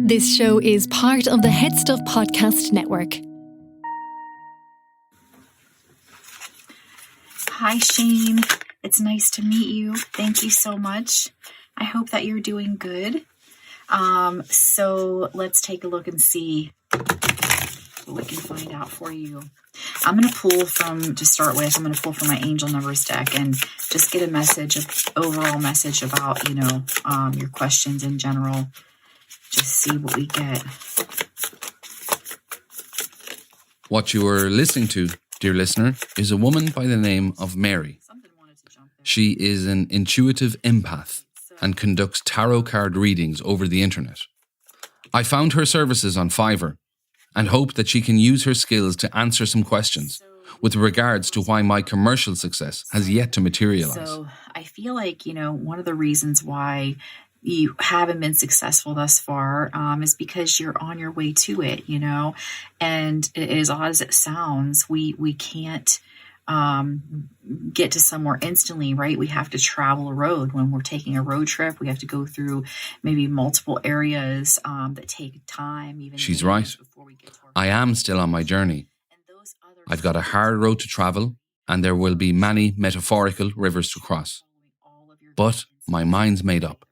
This show is part of the Head Stuff Podcast Network. Hi, Shane. It's nice to meet you. Thank you so much. I hope that you're doing good. So let's take a look and see what we can find out for you. I'm going to pull from my angel numbers deck and just get a overall message about, your questions in general. Just see what we get. What you are listening to, dear listener, is a woman by the name of Mary. She is an intuitive empath and conducts tarot card readings over the internet. I found her services on Fiverr and hope that she can use her skills to answer some questions with regards to why my commercial success has yet to materialize. So I feel like, one of the reasons why you haven't been successful thus far is because you're on your way to it, and as odd as it sounds, we can't get to somewhere instantly, right? We have to travel a road. When we're taking a road trip, we have to go through maybe multiple areas that take time. Even she's right. I am still on my journey. I've got a hard road to travel, and there will be many metaphorical rivers to cross. But my mind's made up.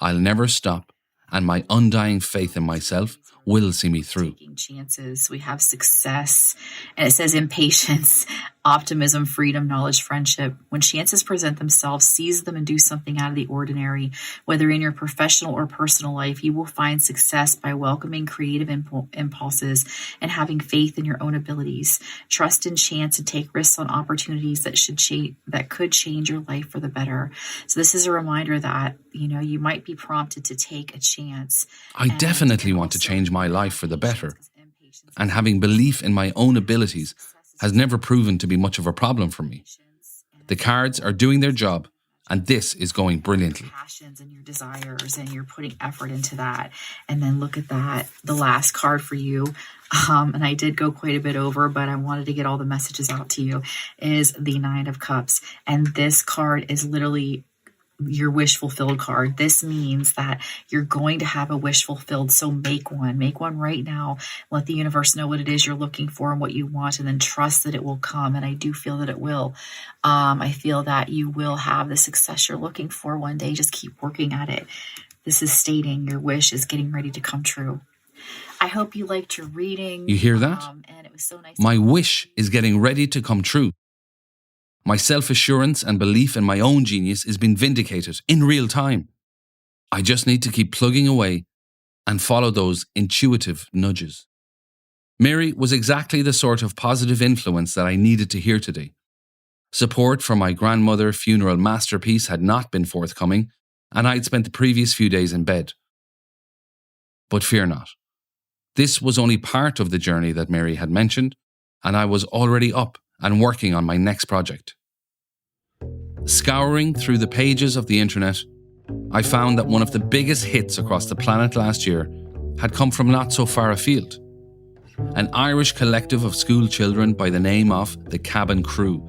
I'll never stop, and my undying faith in myself will see me through. Taking chances. We have success. And it says impatience, optimism, freedom, knowledge, friendship. When chances present themselves, seize them and do something out of the ordinary. Whether in your professional or personal life, you will find success by welcoming creative impulses and having faith in your own abilities. Trust in chance and take risks on opportunities that could change your life for the better. So this is a reminder that, you might be prompted to take a chance. I definitely want to change my life for the better. And having belief in my own abilities has never proven to be much of a problem for me. The cards are doing their job, and this is going brilliantly. Passions and your desires, and you're putting effort into that. And then look at that, the last card for you. And I did go quite a bit over, but I wanted to get all the messages out to you, is the Nine of Cups. And this card is literally your wish fulfilled card. This means that you're going to have a wish fulfilled. So make one right now. Let the universe know what it is you're looking for and what you want, and then trust that it will come. And I do feel that it will. I feel that you will have the success you're looking for one day. Just keep working at it. This is stating your wish is getting ready to come true. I hope you liked your reading. You hear that? And it was so nice. My wish is getting ready to come true. My self-assurance and belief in my own genius is being vindicated in real time. I just need to keep plugging away and follow those intuitive nudges. Mary was exactly the sort of positive influence that I needed to hear today. Support for my grandmother funeral masterpiece had not been forthcoming, and I'd spent the previous few days in bed. But fear not. This was only part of the journey that Mary had mentioned, and I was already up and working on my next project. Scouring through the pages of the internet, I found that one of the biggest hits across the planet last year had come from not so far afield. An Irish collective of school children by the name of the Kabin Crew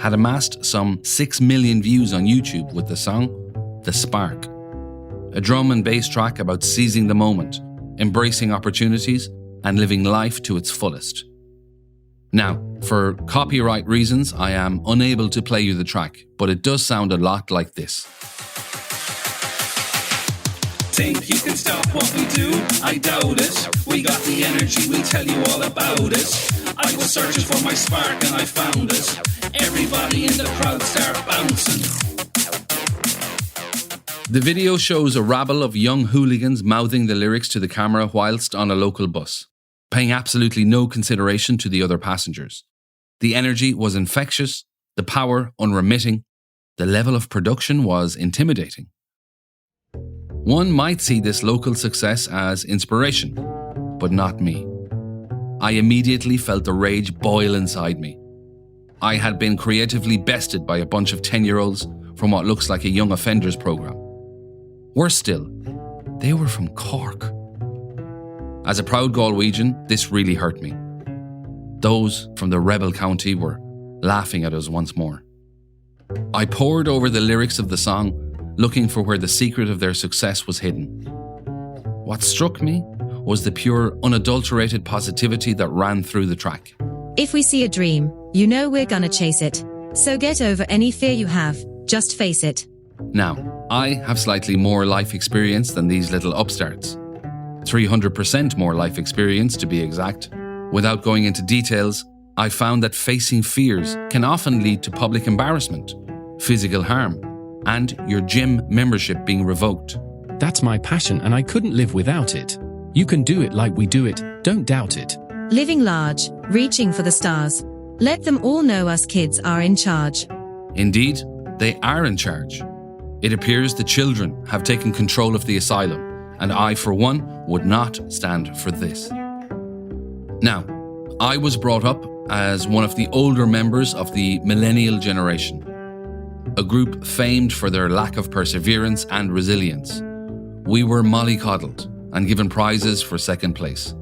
had amassed some 6 million views on YouTube with the song The Spark, a drum and bass track about seizing the moment, embracing opportunities, and living life to its fullest. Now, for copyright reasons, I am unable to play you the track, but it does sound a lot like this. Think you can stop what we do? I doubt it. We got the energy, we'll tell you all about it. I was searching for my spark and I found it. Everybody in the crowd start bouncing. The video shows a rabble of young hooligans mouthing the lyrics to the camera whilst on a local bus, paying absolutely no consideration to the other passengers. The energy was infectious, the power unremitting, the level of production was intimidating. One might see this local success as inspiration, but not me. I immediately felt the rage boil inside me. I had been creatively bested by a bunch of 10-year-olds from what looks like a young offenders program. Worse still, they were from Cork. As a proud Galwegian, this really hurt me. Those from the rebel county were laughing at us once more. I pored over the lyrics of the song, looking for where the secret of their success was hidden. What struck me was the pure, unadulterated positivity that ran through the track. If we see a dream, you know we're gonna chase it. So get over any fear you have, just face it. Now, I have slightly more life experience than these little upstarts. 300% more life experience, to be exact. Without going into details, I found that facing fears can often lead to public embarrassment, physical harm, and your gym membership being revoked. That's my passion and I couldn't live without it. You can do it like we do it, don't doubt it. Living large, reaching for the stars. Let them all know us kids are in charge. Indeed, they are in charge. It appears the children have taken control of the asylum, and I, for one, would not stand for this. Now, I was brought up as one of the older members of the millennial generation, a group famed for their lack of perseverance and resilience. We were mollycoddled and given prizes for second place.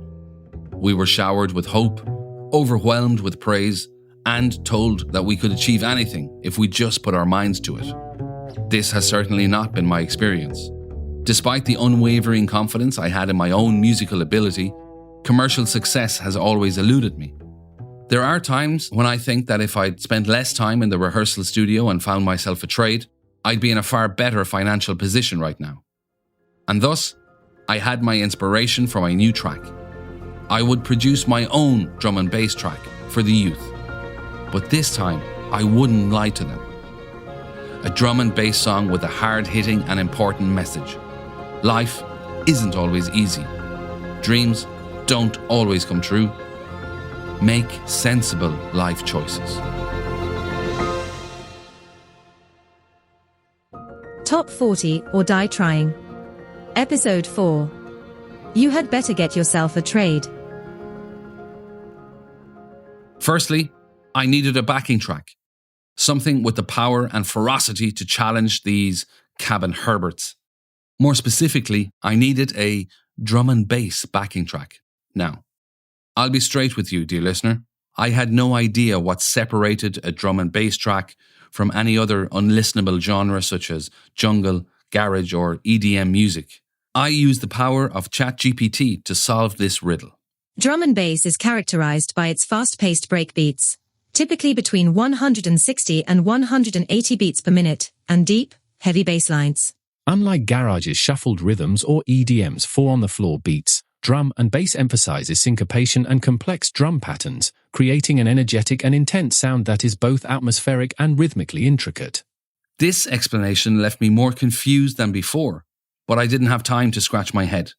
We were showered with hope, overwhelmed with praise, and told that we could achieve anything if we just put our minds to it. This has certainly not been my experience. Despite the unwavering confidence I had in my own musical ability, commercial success has always eluded me. There are times when I think that if I'd spent less time in the rehearsal studio and found myself a trade, I'd be in a far better financial position right now. And thus, I had my inspiration for my new track. I would produce my own drum and bass track for the youth. But this time, I wouldn't lie to them. A drum and bass song with a hard-hitting and important message. Life isn't always easy. Dreams don't always come true. Make sensible life choices. Top 40 or Die Trying. Episode 4. You had better get yourself a trade. Firstly, I needed a backing track. Something with the power and ferocity to challenge these Kabin Herberts. More specifically, I needed a drum and bass backing track. Now, I'll be straight with you, dear listener. I had no idea what separated a drum and bass track from any other unlistenable genre such as jungle, garage, or EDM music. I used the power of ChatGPT to solve this riddle. Drum and bass is characterized by its fast-paced breakbeats, typically between 160 and 180 beats per minute, and deep, heavy bass lines. Unlike garage's shuffled rhythms or EDM's four-on-the-floor beats, drum and bass emphasizes syncopation and complex drum patterns, creating an energetic and intense sound that is both atmospheric and rhythmically intricate. This explanation left me more confused than before, but I didn't have time to scratch my head.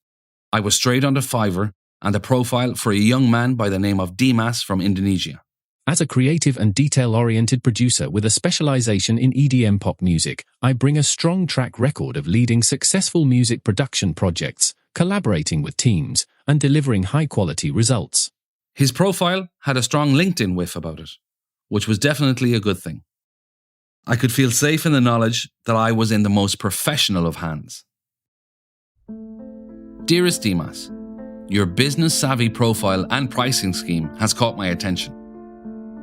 I was straight onto Fiverr and a profile for a young man by the name of Dimas from Indonesia. As a creative and detail-oriented producer with a specialization in EDM pop music, I bring a strong track record of leading successful music production projects, collaborating with teams, and delivering high-quality results. His profile had a strong LinkedIn whiff about it, which was definitely a good thing. I could feel safe in the knowledge that I was in the most professional of hands. Dearest Dimas, your business-savvy profile and pricing scheme has caught my attention.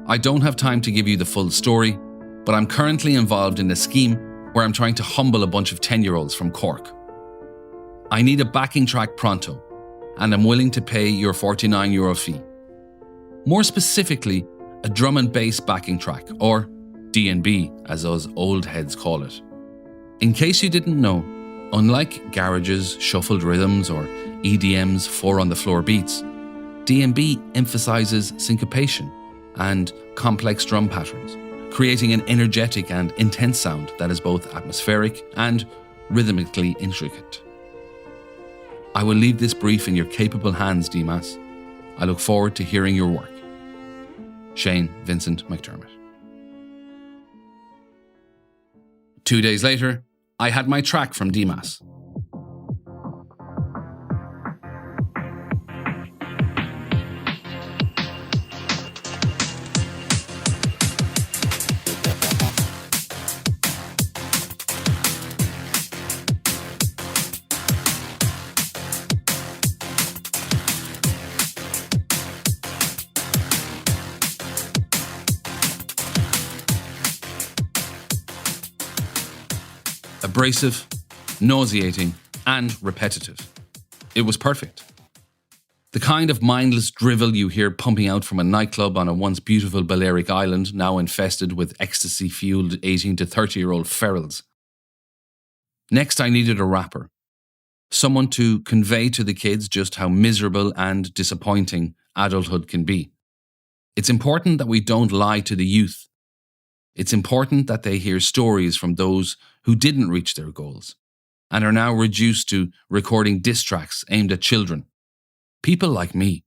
I don't have time to give you the full story, but I'm currently involved in a scheme where I'm trying to humble a bunch of 10-year-olds from Cork. I need a backing track pronto, and I'm willing to pay your €49 fee. More specifically, a drum and bass backing track, or D&B as us old heads call it. In case you didn't know, unlike garage's shuffled rhythms or EDM's four-on-the-floor beats, D&B emphasizes syncopation and complex drum patterns, creating an energetic and intense sound that is both atmospheric and rhythmically intricate. I will leave this brief in your capable hands, Dimas. I look forward to hearing your work. Shane Vincent McDermott. 2 days later, I had my track from Dimas. Abrasive, nauseating, and repetitive. It was perfect. The kind of mindless drivel you hear pumping out from a nightclub on a once beautiful Balearic island, now infested with ecstasy-fueled 18 to 30-year-old ferals. Next, I needed a rapper. Someone to convey to the kids just how miserable and disappointing adulthood can be. It's important that we don't lie to the youth. It's important that they hear stories from those who didn't reach their goals and are now reduced to recording diss tracks aimed at children. People like me.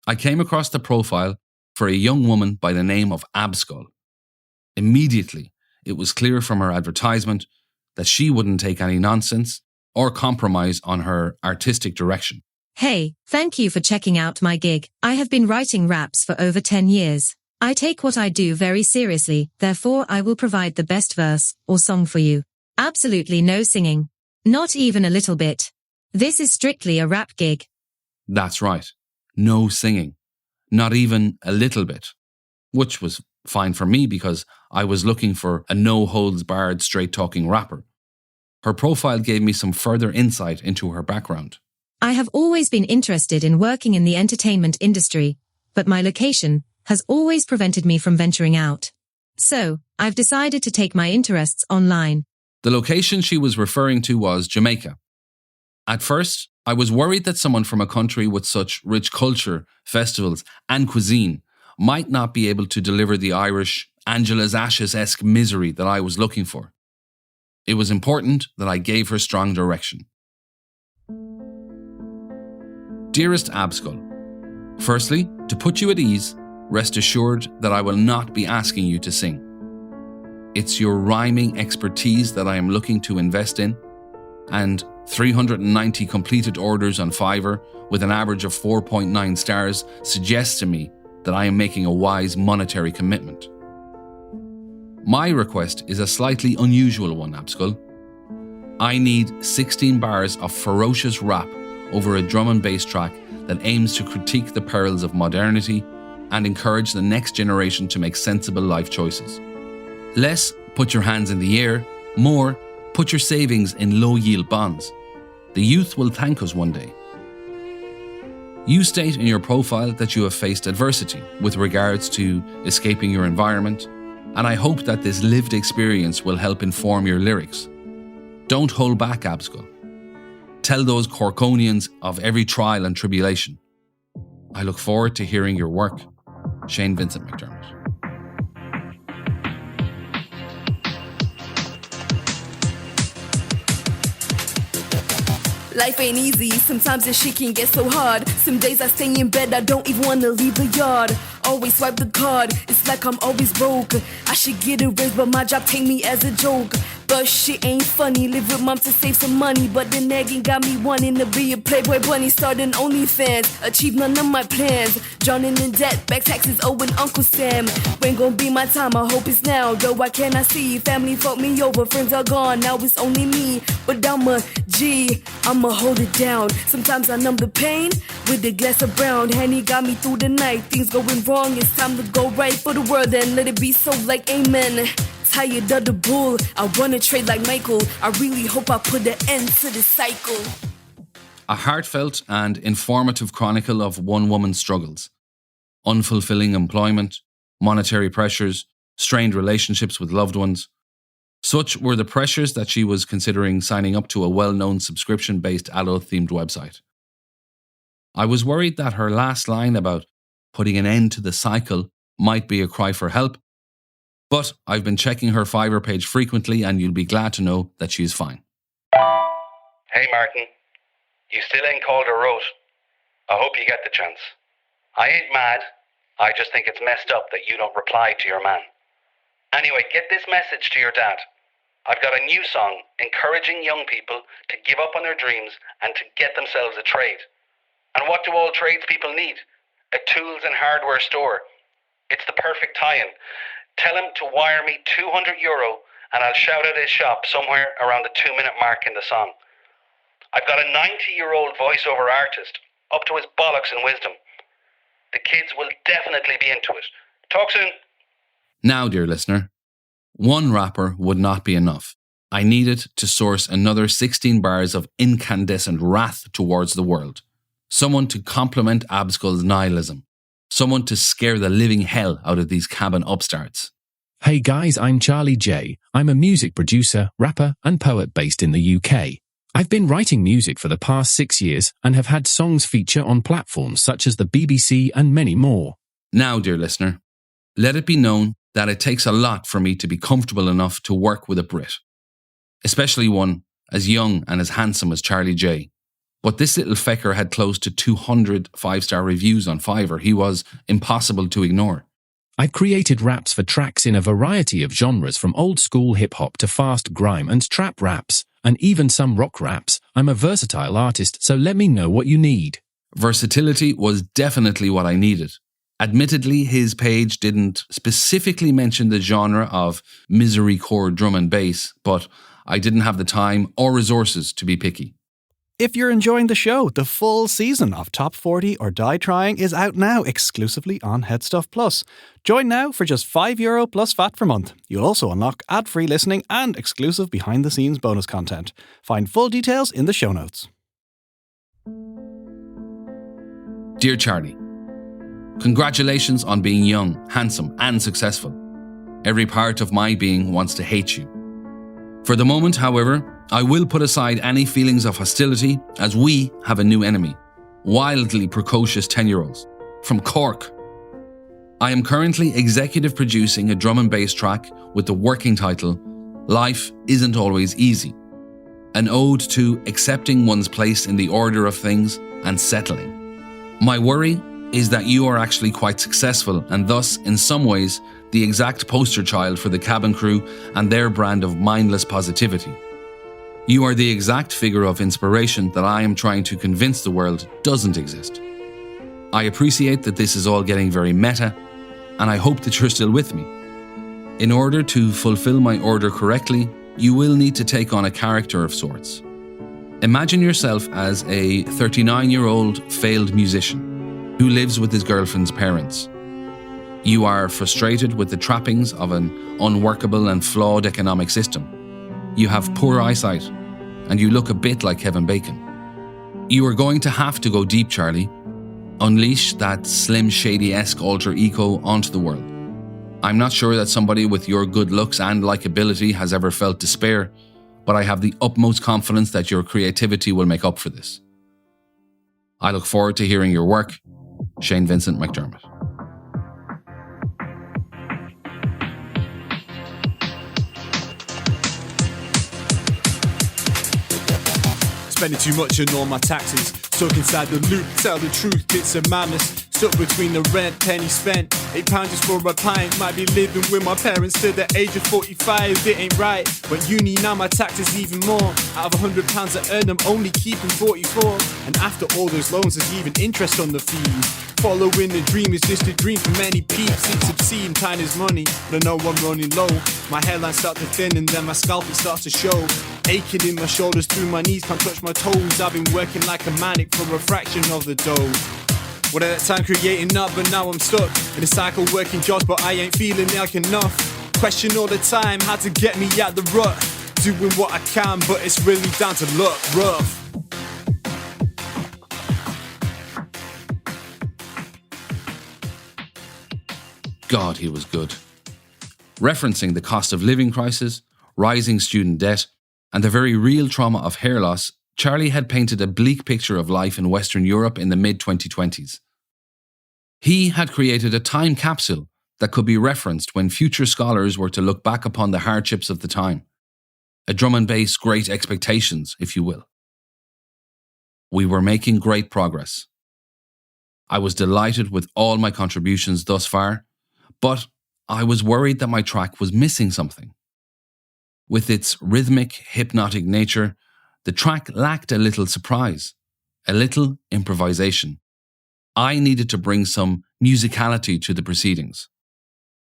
I came across the profile for a young woman by the name of Abskull. Immediately, it was clear from her advertisement that she wouldn't take any nonsense or compromise on her artistic direction. Hey, thank you for checking out my gig. I have been writing raps for over 10 years. I take what I do very seriously, therefore I will provide the best verse or song for you. Absolutely no singing. Not even a little bit. This is strictly a rap gig. That's right. No singing. Not even a little bit. Which was fine for me because I was looking for a no-holds-barred, straight-talking rapper. Her profile gave me some further insight into her background. I have always been interested in working in the entertainment industry, but my location has always prevented me from venturing out. So, I've decided to take my interests online. The location she was referring to was Jamaica. At first, I was worried that someone from a country with such rich culture, festivals, and cuisine might not be able to deliver the Irish Angela's Ashes-esque misery that I was looking for. It was important that I gave her strong direction. Dearest Abskull, firstly, to put you at ease, rest assured that I will not be asking you to sing. It's your rhyming expertise that I am looking to invest in, and 390 completed orders on Fiverr with an average of 4.9 stars suggests to me that I am making a wise monetary commitment. My request is a slightly unusual one, Abskull. I need 16 bars of ferocious rap over a drum and bass track that aims to critique the perils of modernity and encourage the next generation to make sensible life choices. Less, put your hands in the air. More, put your savings in low-yield bonds. The youth will thank us one day. You state in your profile that you have faced adversity with regards to escaping your environment, and I hope that this lived experience will help inform your lyrics. Don't hold back, Abskull. Tell those Corkonians of every trial and tribulation. I look forward to hearing your work. Shane Vincent McDermott. Life ain't easy, sometimes this shit can get so hard. Some days I stay in bed, I don't even wanna leave the yard. Always swipe the card, it's like I'm always broke. I should get a raise, but my job take me as a joke. But shit ain't funny, live with mom to save some money. But the nagging got me wanting to be a Playboy bunny. Starting OnlyFans, achieve none of my plans. Drowning in debt, back taxes owing Uncle Sam. When gon' be my time, I hope it's now. Though I cannot see, family fucked me over, friends are gone. Now it's only me, but I'm a G, I'ma hold it down. Sometimes I numb the pain with a glass of brown. Henny got me through the night, things going wrong. It's time to go right for the world and let it be so like amen. Tired of the bull, I wanna trade like Michael. I really hope I put an end to this cycle. A heartfelt and informative chronicle of one woman's struggles. Unfulfilling employment, monetary pressures, strained relationships with loved ones. Such were the pressures that she was considering signing up to a well-known subscription-based adult-themed website. I was worried that her last line about putting an end to the cycle might be a cry for help, but I've been checking her Fiverr page frequently and you'll be glad to know that she is fine. Hey Martin, you still ain't called or wrote. I hope you get the chance. I ain't mad, I just think it's messed up that you don't reply to your man. Anyway, get this message to your dad. I've got a new song encouraging young people to give up on their dreams and to get themselves a trade. And what do all tradespeople need? A tools and hardware store. It's the perfect tie-in. Tell him to wire me €200 and I'll shout at his shop somewhere around the 2-minute mark in the song. I've got a 90-year-old voiceover artist, up to his bollocks in wisdom. The kids will definitely be into it. Talk soon. Now, dear listener, one rapper would not be enough. I needed to source another 16 bars of incandescent wrath towards the world. Someone to complement Abskull's nihilism. Someone to scare the living hell out of these cabin upstarts. Hey guys, I'm Charlie J. I'm a music producer, rapper, and poet based in the UK. I've been writing music for the past 6 years and have had songs feature on platforms such as the BBC and many more. Now, dear listener, let it be known that it takes a lot for me to be comfortable enough to work with a Brit, especially one as young and as handsome as Charlie J. But this little fecker had close to 200 5-star reviews on Fiverr. He was impossible to ignore. I've created raps for tracks in a variety of genres from old school hip-hop to fast grime and trap raps, and even some rock raps. I'm a versatile artist, so let me know what you need. Versatility was definitely what I needed. Admittedly, his page didn't specifically mention the genre of miserycore drum and bass, but I didn't have the time or resources to be picky. If you're enjoying the show, the full season of Top 40 or Die Trying is out now exclusively on Headstuff Plus. Join now for just €5 plus VAT per month. You'll also unlock ad-free listening and exclusive behind-the-scenes bonus content. Find full details in the show notes. Dear Charlie, congratulations on being young, handsome, and successful. Every part of my being wants to hate you. For the moment, however, I will put aside any feelings of hostility as we have a new enemy. Wildly precocious 10-year-olds. From Cork. I am currently executive producing a drum and bass track with the working title, Life Isn't Always Easy. An ode to accepting one's place in the order of things and settling. My worry is that you are actually quite successful and thus, in some ways, the exact poster child for the Kabin Crew and their brand of mindless positivity. You are the exact figure of inspiration that I am trying to convince the world doesn't exist. I appreciate that this is all getting very meta, and I hope that you're still with me. In order to fulfill my order correctly, you will need to take on a character of sorts. Imagine yourself as a 39-year-old failed musician who lives with his girlfriend's parents. You are frustrated with the trappings of an unworkable and flawed economic system. You have poor eyesight, and you look a bit like Kevin Bacon. You are going to have to go deep, Charlie. Unleash that Slim Shady-esque alter ego onto the world. I'm not sure that somebody with your good looks and likability has ever felt despair, but I have the utmost confidence that your creativity will make up for this. I look forward to hearing your work. Shane Vincent McDermott. Spending too much on all my taxes. Stuck inside the loop, tell the truth, bits of madness. Stuck between the rent, penny spent. £8 just for a pint. Might be living with my parents till the age of 45. It ain't right. Went uni, now my tax is even more. Out of £100 I earn, I'm only keeping 44. And after all those loans, there's even interest on the fees. Following the dream is just a dream for many peeps. It's obscene, time is money, but I know I'm running low. My hairline starts to thin and then my scalp it starts to show. Aching in my shoulders through my knees, can't touch my toes. I've been working like a manic for a fraction of the dough. What at that time creating up, but now I'm stuck in a cycle working jobs, but I ain't feeling like enough. Question all the time how to get me out the rut. Doing what I can, but it's really down to luck, rough. God, he was good. Referencing the cost of living crisis, rising student debt, and the very real trauma of hair loss, Charlie had painted a bleak picture of life in Western Europe in the mid-2020s. He had created a time capsule that could be referenced when future scholars were to look back upon the hardships of the time. A drum and bass Great Expectations, if you will. We were making great progress. I was delighted with all my contributions thus far, but I was worried that my track was missing something. With its rhythmic, hypnotic nature, the track lacked a little surprise, a little improvisation. I needed to bring some musicality to the proceedings.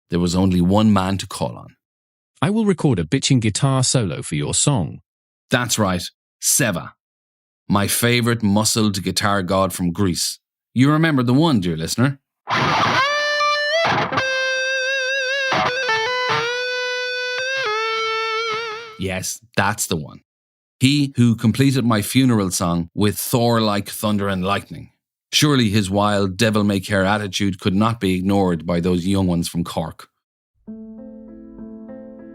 There was only one man to call on. I will record a bitching guitar solo for your song. That's right, Seva, my favourite muscled guitar god from Greece. You remember the one, dear listener. Yes, that's the one. He who completed my funeral song with Thor-like thunder and lightning. Surely his wild, devil-may-care attitude could not be ignored by those young ones from Cork.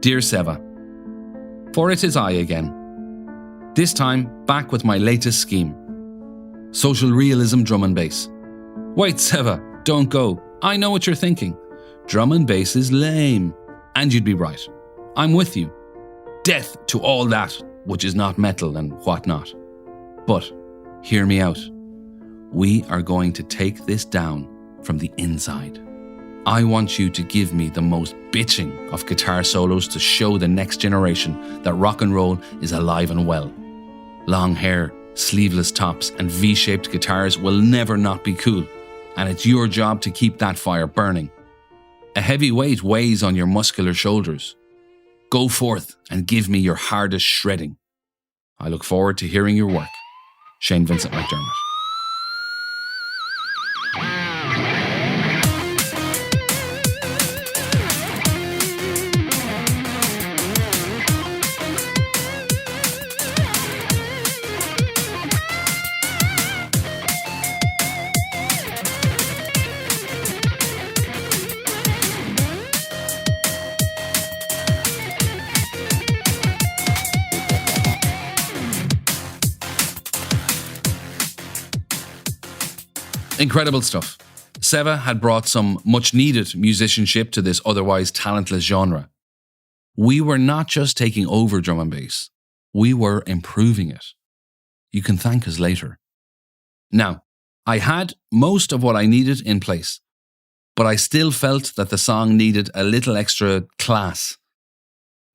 Dear Seva, for it is I again. This time, back with my latest scheme. Social realism drum and bass. Wait, Seva, don't go. I know what you're thinking. Drum and bass is lame. And you'd be right. I'm with you. Death to all that which is not metal and whatnot. But, hear me out. We are going to take this down from the inside. I want you to give me the most bitching of guitar solos to show the next generation that rock and roll is alive and well. Long hair, sleeveless tops, and V-shaped guitars will never not be cool, and it's your job to keep that fire burning. A heavy weight weighs on your muscular shoulders. Go forth and give me your hardest shredding. I look forward to hearing your work. Shane Vincent McDermott. Incredible stuff. Seva had brought some much-needed musicianship to this otherwise talentless genre. We were not just taking over drum and bass, we were improving it. You can thank us later. Now, I had most of what I needed in place, but I still felt that the song needed a little extra class.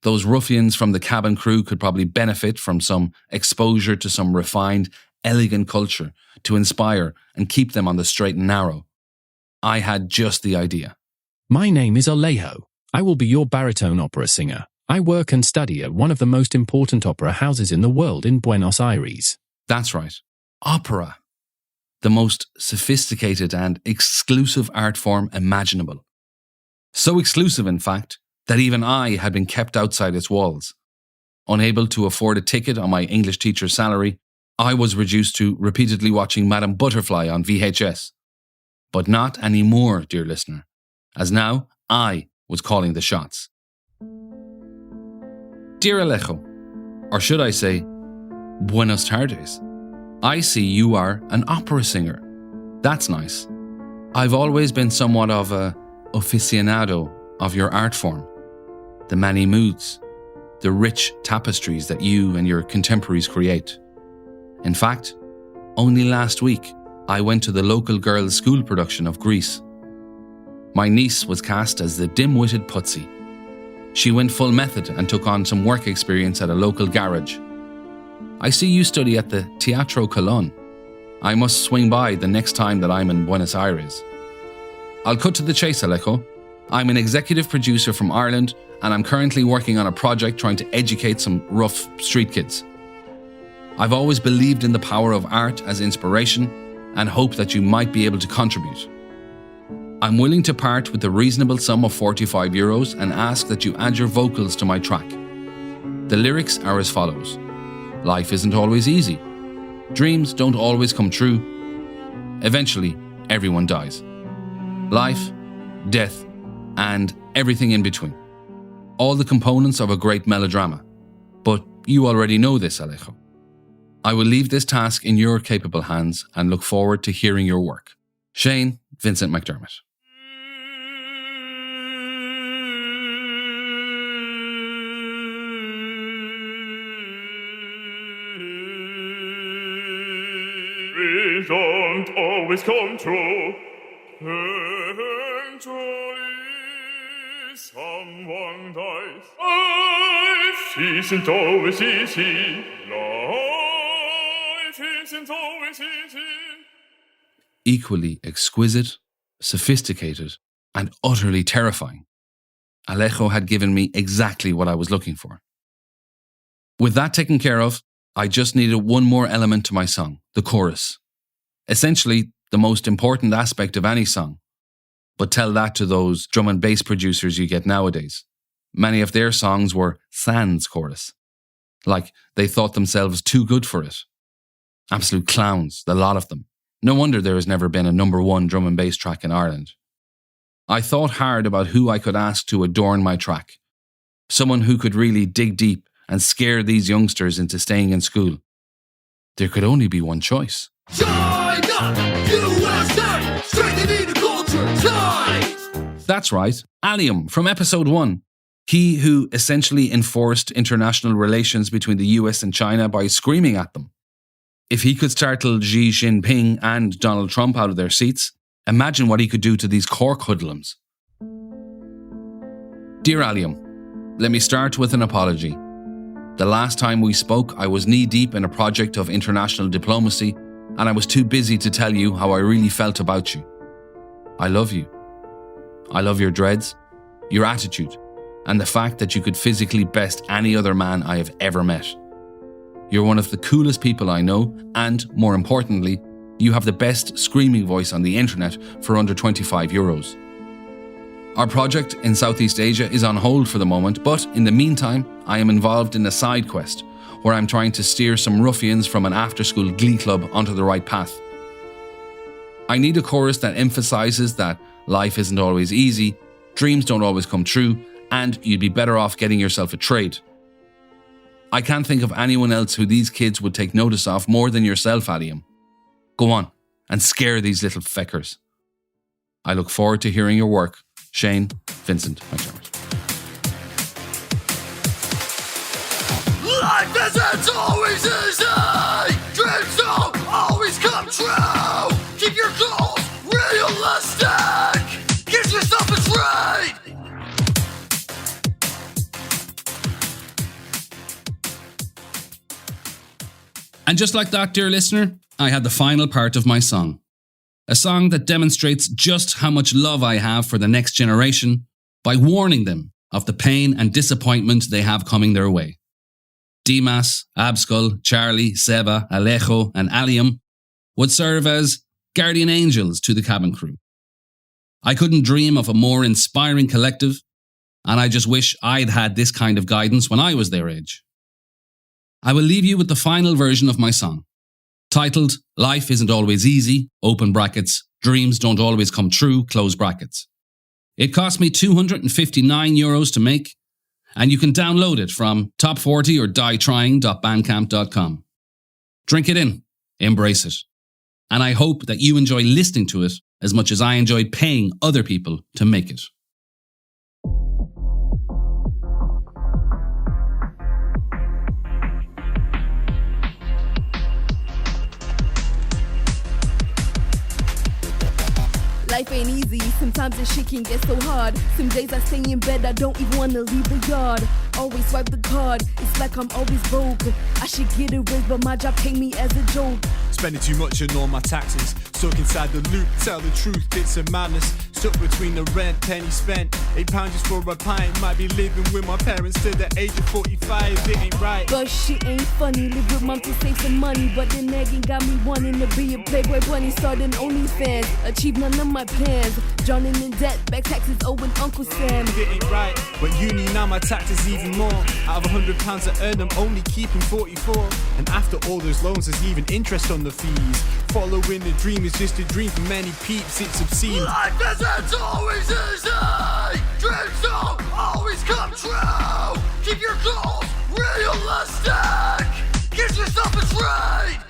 Those ruffians from the Kabin Crew could probably benefit from some exposure to some refined, elegant culture to inspire and keep them on the straight and narrow. I had just the idea. My name is Alejo. I will be your baritone opera singer. I work and study at one of the most important opera houses in the world in Buenos Aires. That's right. Opera. The most sophisticated and exclusive art form imaginable. So exclusive, in fact, that even I had been kept outside its walls. Unable to afford a ticket on my English teacher's salary, I was reduced to repeatedly watching Madame Butterfly on VHS. But not anymore, dear listener, as now I was calling the shots. Dear Alejo, or should I say, Buenos tardes. I see you are an opera singer. That's nice. I've always been somewhat of a aficionado of your art form. The many moods, the rich tapestries that you and your contemporaries create. In fact, only last week, I went to the local girls' school production of Grease. My niece was cast as the dim-witted Putsy. She went full method and took on some work experience at a local garage. I see you study at the Teatro Colón. I must swing by the next time that I'm in Buenos Aires. I'll cut to the chase, Alejo. I'm an executive producer from Ireland, and I'm currently working on a project trying to educate some rough street kids. I've always believed in the power of art as inspiration and hope that you might be able to contribute. I'm willing to part with the reasonable sum of €45 and ask that you add your vocals to my track. The lyrics are as follows. Life isn't always easy. Dreams don't always come true. Eventually, everyone dies. Life, death, and everything in between. All the components of a great melodrama. But you already know this, Alejo. I will leave this task in your capable hands and look forward to hearing your work. Shane Vincent McDermott. We don't always come true. Eventually, someone dies. Life isn't always easy. Life isn't always easy. Equally exquisite, sophisticated, and utterly terrifying. Alejo had given me exactly what I was looking for. With that taken care of, I just needed one more element to my song, the chorus. Essentially, the most important aspect of any song. But tell that to those drum and bass producers you get nowadays. Many of their songs were sans chorus. Like they thought themselves too good for it. Absolute clowns, the lot of them. No wonder there has never been a number 1 drum and bass track in Ireland. I thought hard about who I could ask to adorn my track. Someone who could really dig deep and scare these youngsters into staying in school. There could only be one choice. China, USA, strengthening the culture ties. That's right, Allium from episode 1. He who essentially enforced international relations between the US and China by screaming at them. If he could startle Xi Jinping and Donald Trump out of their seats, imagine what he could do to these Cork hoodlums. Dear Allium, let me start with an apology. The last time we spoke, I was knee-deep in a project of international diplomacy, and I was too busy to tell you how I really felt about you. I love you. I love your dreads, your attitude, and the fact that you could physically best any other man I have ever met. You're one of the coolest people I know, and, more importantly, you have the best screaming voice on the internet for under €25. Our project in Southeast Asia is on hold for the moment, but in the meantime, I am involved in a side quest where I'm trying to steer some ruffians from an after-school glee club onto the right path. I need a chorus that emphasizes that life isn't always easy, dreams don't always come true, and you'd be better off getting yourself a trade. I can't think of anyone else who these kids would take notice of more than yourself, Allium. Go on and scare these little feckers. I look forward to hearing your work. Shane Vincent McDermott. Life isn't always easy. Dreams don't always come true. Keep your goals realistic. Give yourself a trade. And just like that, dear listener, I had the final part of my song. A song that demonstrates just how much love I have for the next generation by warning them of the pain and disappointment they have coming their way. Dimas, Abskull, Charlie, Seba, Alejo and Allium would serve as guardian angels to the Kabin Crew. I couldn't dream of a more inspiring collective, and I just wish I'd had this kind of guidance when I was their age. I will leave you with the final version of my song, titled Life Isn't Always Easy, open brackets, Dreams Don't Always Come True, close brackets. It cost me €259 to make, and you can download it from top40 or dietrying.bandcamp.com. Drink it in, embrace it, and I hope that you enjoy listening to it as much as I enjoyed paying other people to make it. Life ain't easy, sometimes this shit can get so hard. Some days I stay in bed, I don't even wanna leave the yard. Always swipe the card, it's like I'm always broke. I should get a raise, but my job pay me as a joke. Spending too much on all my taxes, stuck inside the loop, tell the truth, it's a madness. Stuck between the rent, penny spent, £8 just for a pint. Might be living with my parents till the age of 45, it ain't right. But shit ain't funny, live with mom to save some money. But the nagging got me wanting to be a Playboy bunny. Starting OnlyFans, achieve none of my plans. Drowning in debt, back taxes owing Uncle Sam. It ain't right, but uni now my tax is even more. Out of £100 I earn, I'm only keeping 44. And after all those loans, there's even interest on the fees. Following a dream is just a dream for many peeps, it's obscene. Life isn't always easy. Dreams don't always come true. Keep your goals realistic. Give yourself a trade.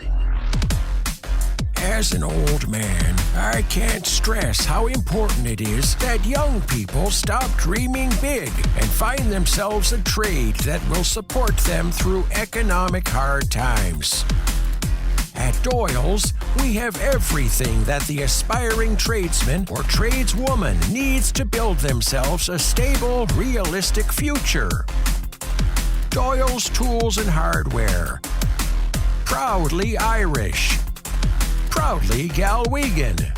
As an old man, I can't stress how important it is that young people stop dreaming big and find themselves a trade that will support them through economic hard times. At Doyle's, we have everything that the aspiring tradesman or tradeswoman needs to build themselves a stable, realistic future. Doyle's Tools and Hardware. Proudly Irish. Proudly Galwegian.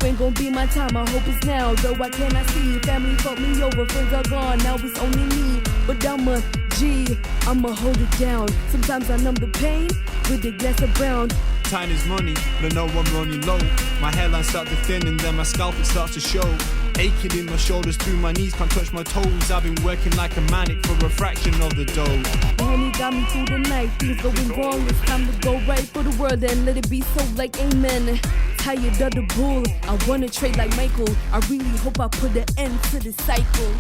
Ain't gonna be my time, I hope it's now. Though I cannot see, family fucked me over, friends are gone, now it's only me. But I'm a G, I'ma hold it down. Sometimes I numb the pain with a glass of brown. Time is money, but no, I'm running low. My hairline starts to thin and then my scalp it starts to show. Aching in my shoulders, through my knees, can't touch my toes. I've been working like a manic for a fraction of the dough. The honey got me through the night. Things going wrong, it's time to go right for the world and let it be so, like amen. Tired of the bull, I wanna trade like Michael. I really hope I put an end to the cycle.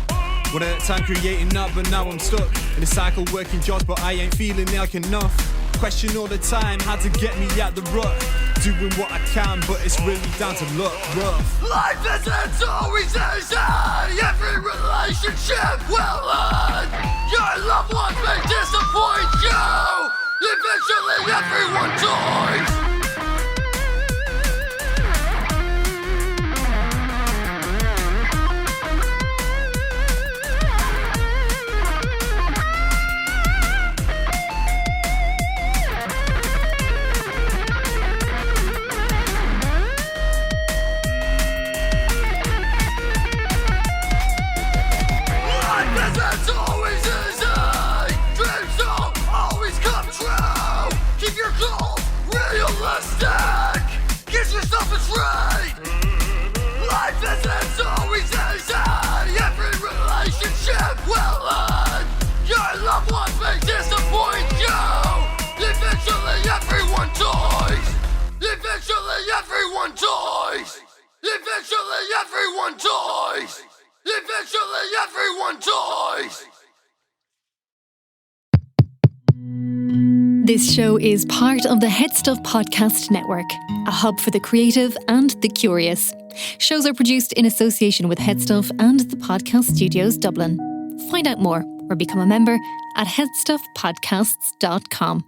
What a time creating up, but now I'm stuck in a cycle, working jobs, but I ain't feeling like enough. Question all the time, how to get me out the rut. Doing what I can, but it's really down to luck, rough. Life isn't always easy. Every relationship will end. Your loved ones may disappoint you. Eventually everyone dies. Realistic! Get yourself a trade! Life isn't always easy! Every relationship will end! Your loved ones may disappoint you! Eventually everyone dies! Eventually everyone dies! Eventually everyone dies! Eventually everyone dies! This show is part of the Head Stuff Podcast Network, a hub for the creative and the curious. Shows are produced in association with Head Stuff and the Podcast Studios Dublin. Find out more or become a member at headstuffpodcasts.com.